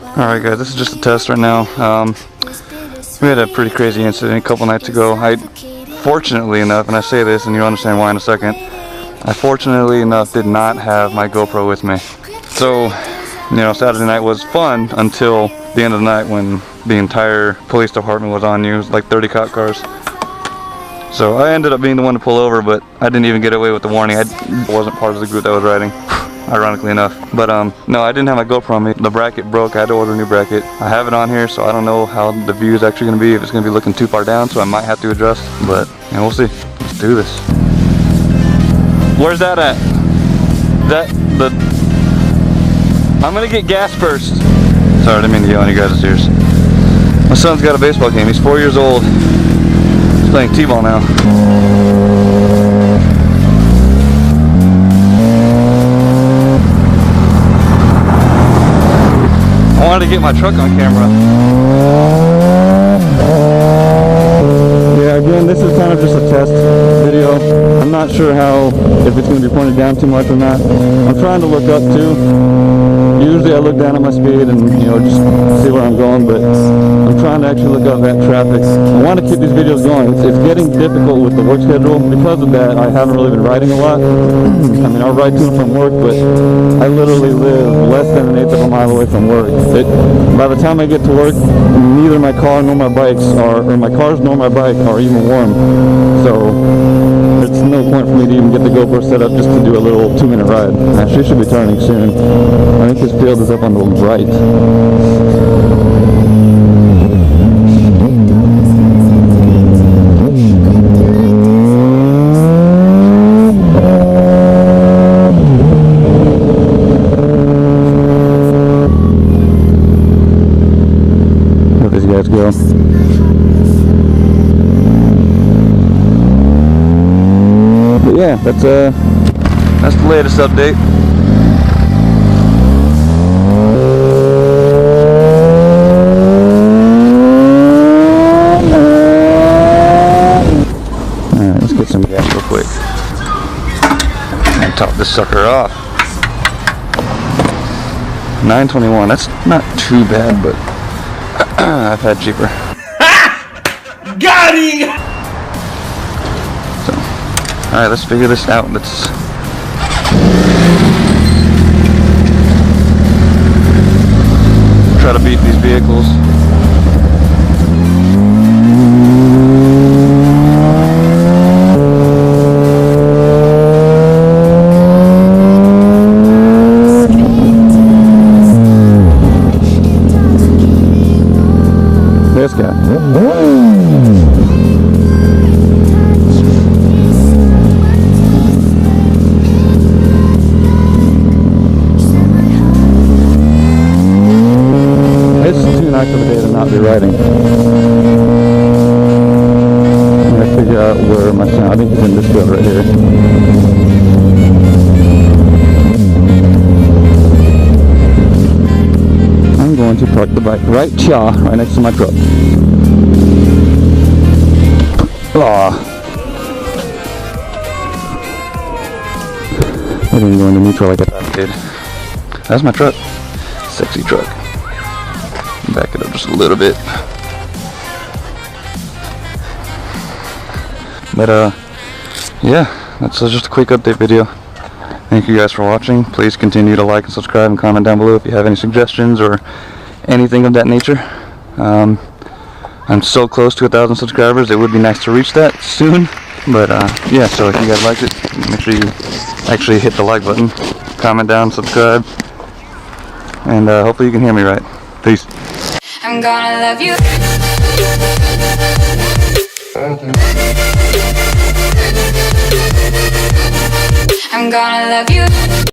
Alright guys, this is just a test right now. We had a pretty crazy incident a couple nights ago. I, fortunately enough, and I say this and you'll understand why in a second, I fortunately enough did not have my GoPro with me. So, you know, Saturday night was fun until the end of the night when the entire police department was on you. It was like 30 cop cars. So I ended up being the one to pull over, but I didn't even get away with the warning. I wasn't part of the group that was riding, ironically enough. But no, I didn't have my GoPro on me. The bracket broke. I had to order a new bracket. I have it on here, so I don't know how the view is actually going to be, if it's going to be looking too far down, so I might have to adjust. But yeah, we'll see. Let's do this. Where's that at? I'm going to get gas first. Sorry, I didn't mean to yell in you guys' ears. My son's got a baseball game. He's 4 years old. He's playing t-ball now. I wanted to get my truck on camera. Yeah, again, this is kind of just a test video. I'm not sure if it's going to be pointed down too much or not. I'm trying to look up too. Usually I look down at my speed and, you know, just see where I'm going, but I'm trying to actually look up at traffic. I want to keep these videos going. It's getting difficult with the work schedule. Because of that, I haven't really been riding a lot. I mean, I'll ride to and from work, but I literally live less than an eighth of a mile away from work. By the time I get to work, neither my car nor my bikes or my cars nor my bike are even warm. So it's no point for me to even get the GoPro set up just to do a little 2-minute ride. Actually, should be turning soon. I think this field is up on the right. Let these guys go. But yeah, that's the latest update. Alright, let's get some gas real quick and top this sucker off. 921, that's not too bad, but I've had cheaper. Got him! Alright, let's figure this out. Let's try to beat these vehicles. This guy. Nice of a day to not be riding. I'm gonna figure out where my son, I think he's in this field right here. I'm going to park the bike right here, right next to my truck. Aw. I didn't go into neutral like I thought I did. That's my truck. Sexy truck. Back it up just a little bit. But yeah, that's just a quick update video. Thank you guys for watching. Please continue to like and subscribe and comment down below if you have any suggestions or anything of that nature. I'm so close to 1,000 subscribers. It would be nice to reach that soon. But yeah, so if you guys liked it, make sure you actually hit the like button, comment down, subscribe, and hopefully you can hear me right. Peace. I'm gonna love you. I'm gonna love you.